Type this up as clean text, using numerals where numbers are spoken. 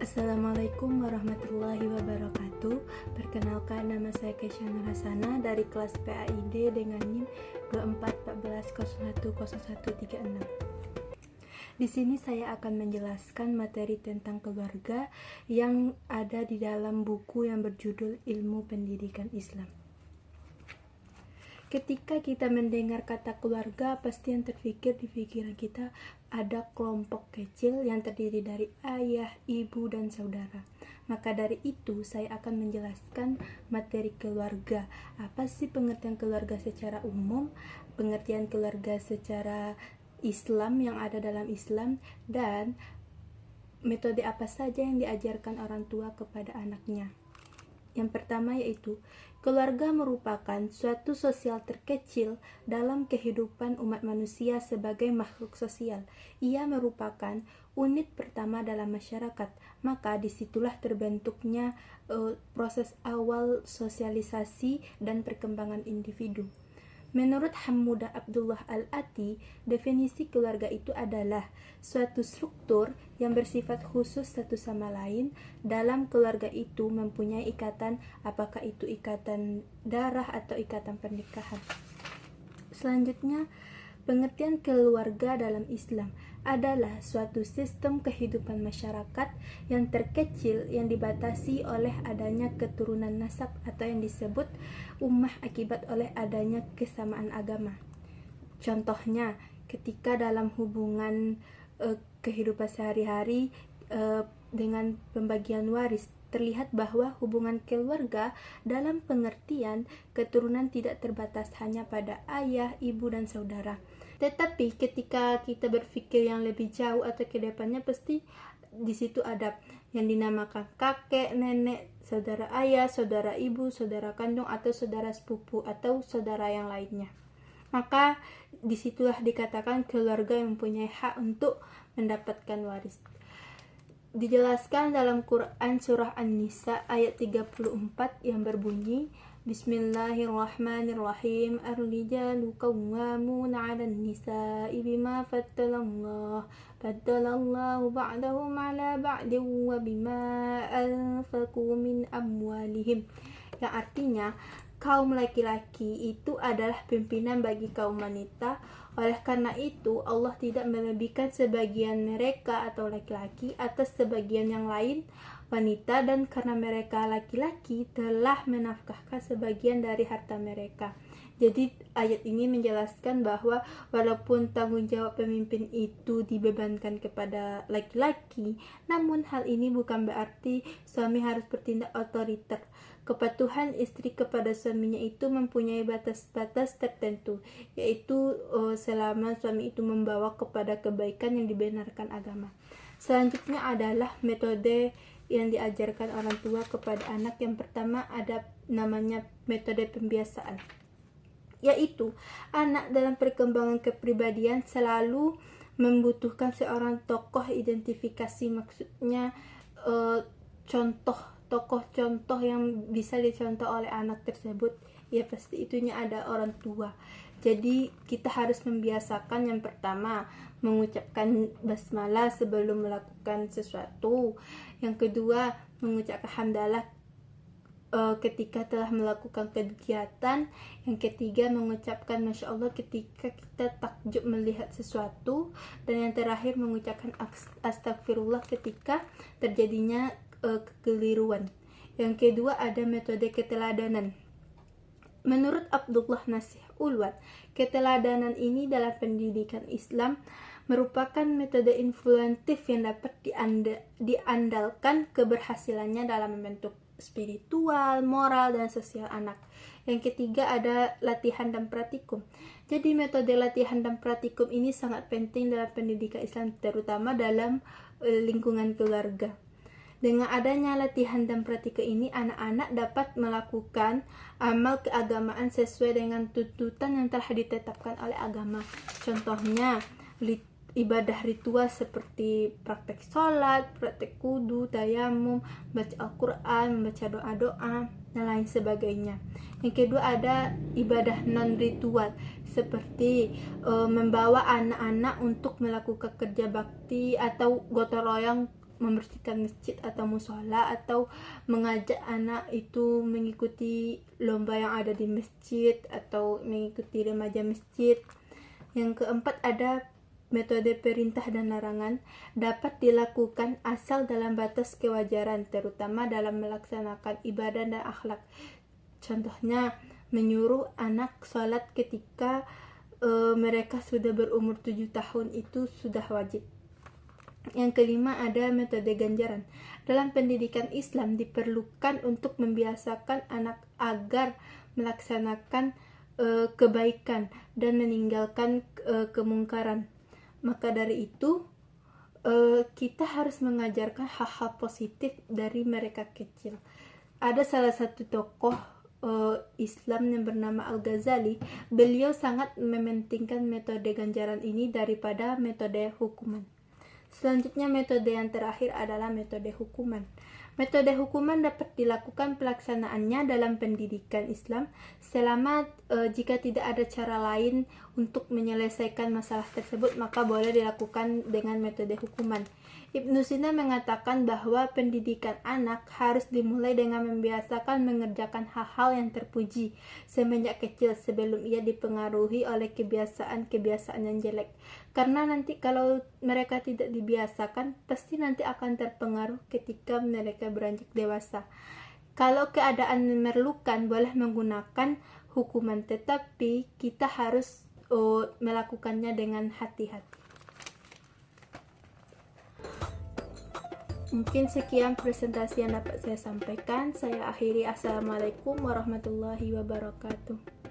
Assalamualaikum warahmatullahi wabarakatuh. Perkenalkan, nama saya Kesha Nurhasana dari kelas PAID dengan NIM 2414010136. Di sini saya akan menjelaskan materi tentang keluarga yang ada di dalam buku yang berjudul Ilmu Pendidikan Islam. Ketika kita mendengar kata keluarga, pasti yang terfikir di pikiran kita ada kelompok kecil yang terdiri dari ayah, ibu, dan saudara. Maka dari itu, saya akan menjelaskan materi keluarga. Apa sih pengertian keluarga secara umum, pengertian keluarga secara Islam yang ada dalam Islam, dan metode apa saja yang diajarkan orang tua kepada anaknya. Yang pertama yaitu, keluarga merupakan suatu sosial terkecil dalam kehidupan umat manusia sebagai makhluk sosial. Ia merupakan unit pertama dalam masyarakat, maka disitulah terbentuknya proses awal sosialisasi dan perkembangan individu. Menurut Hamudah Abdullah Al-Ati, definisi keluarga itu adalah suatu struktur yang bersifat khusus satu sama lain. Dalam keluarga itu mempunyai ikatan, apakah itu ikatan darah atau ikatan pernikahan. Selanjutnya, pengertian keluarga dalam Islam adalah suatu sistem kehidupan masyarakat yang terkecil yang dibatasi oleh adanya keturunan nasab atau yang disebut ummah akibat oleh adanya kesamaan agama. Contohnya, ketika dalam hubungan kehidupan sehari-hari dengan pembagian waris, terlihat bahwa hubungan keluarga dalam pengertian keturunan tidak terbatas hanya pada ayah, ibu, dan saudara. Tetapi ketika kita berpikir yang lebih jauh atau ke depannya, pasti di situ ada yang dinamakan kakek, nenek, saudara ayah, saudara ibu, saudara kandung, atau saudara sepupu, atau saudara yang lainnya. Maka disitulah dikatakan keluarga yang mempunyai hak untuk mendapatkan waris. Dijelaskan dalam Quran surah An-Nisa ayat 34 yang berbunyi, Bismillahirrahmanirrahim. Ar-rijalu qawwamuna 'alan nisa'i bima faddalallahu ba'dahum 'ala ba'din wa bima anfaqu min amwalihim. Yang artinya, kaum laki-laki itu adalah pimpinan bagi kaum wanita. Oleh karena itu, Allah tidak melebihkan sebagian mereka atau laki-laki atas sebagian yang lain wanita, dan karena mereka laki-laki telah menafkahkan sebagian dari harta mereka. Jadi ayat ini menjelaskan bahwa walaupun tanggung jawab pemimpin itu dibebankan kepada laki-laki, namun hal ini bukan berarti suami harus bertindak otoriter. Kepatuhan istri kepada suaminya itu mempunyai batas-batas tertentu, yaitu selama suami itu membawa kepada kebaikan yang dibenarkan agama. Selanjutnya adalah metode yang diajarkan orang tua kepada anak. Yang pertama ada namanya metode pembiasaan, yaitu anak dalam perkembangan kepribadian selalu membutuhkan seorang tokoh identifikasi, maksudnya tokoh-contoh yang bisa dicontoh oleh anak tersebut. Ya pasti itunya ada orang tua. Jadi kita harus membiasakan yang pertama mengucapkan basmalah sebelum melakukan sesuatu. Yang kedua, mengucapkan hamdalah ketika telah melakukan kegiatan. Yang ketiga, mengucapkan Masya Allah ketika kita takjub melihat sesuatu. Dan yang terakhir, mengucapkan astagfirullah ketika terjadinya kekeliruan. Yang kedua ada metode keteladanan. Menurut Abdullah Nasih Ulwat, keteladanan ini dalam pendidikan Islam merupakan metode influentif yang dapat diandalkan keberhasilannya dalam membentuk spiritual, moral, dan sosial anak. Yang ketiga ada latihan dan praktikum. Jadi metode latihan dan praktikum ini sangat penting dalam pendidikan Islam, terutama dalam lingkungan keluarga. Dengan adanya latihan dan praktika ini, anak-anak dapat melakukan amal keagamaan sesuai dengan tuntutan yang telah ditetapkan oleh agama. Contohnya, ibadah ritual seperti praktek sholat, praktek wudu, tayamum, baca Al-Quran, membaca doa-doa, dan lain sebagainya. Yang kedua ada ibadah non-ritual, seperti membawa anak-anak untuk melakukan kerja bakti atau gotong royong membersihkan masjid atau musola, atau mengajak anak itu mengikuti lomba yang ada di masjid atau mengikuti remaja masjid. Yang keempat ada metode perintah dan larangan, dapat dilakukan asal dalam batas kewajaran, terutama dalam melaksanakan ibadah dan akhlak. Contohnya, menyuruh anak sholat ketika mereka sudah berumur 7 tahun itu sudah wajib. Yang kelima ada metode ganjaran. Dalam pendidikan Islam diperlukan untuk membiasakan anak agar melaksanakan kebaikan dan meninggalkan kemungkaran. Maka dari itu kita harus mengajarkan hal-hal positif dari mereka kecil. Ada salah satu tokoh Islam yang bernama Al-Ghazali. Beliau sangat mementingkan metode ganjaran ini daripada metode hukuman. Selanjutnya, metode yang terakhir adalah metode hukuman. Metode hukuman dapat dilakukan pelaksanaannya dalam pendidikan Islam selama jika tidak ada cara lain untuk menyelesaikan masalah tersebut, maka boleh dilakukan dengan metode hukuman. Ibnu Sina mengatakan bahwa pendidikan anak harus dimulai dengan membiasakan mengerjakan hal-hal yang terpuji semenjak kecil sebelum ia dipengaruhi oleh kebiasaan-kebiasaan yang jelek. Karena nanti kalau mereka tidak dibiasakan, pasti nanti akan terpengaruh ketika mereka beranjak dewasa. Kalau keadaan memerlukan, boleh menggunakan hukuman, tetapi kita harus melakukannya dengan hati-hati. Mungkin sekian presentasi yang dapat saya sampaikan. Saya akhiri. Assalamualaikum warahmatullahi wabarakatuh.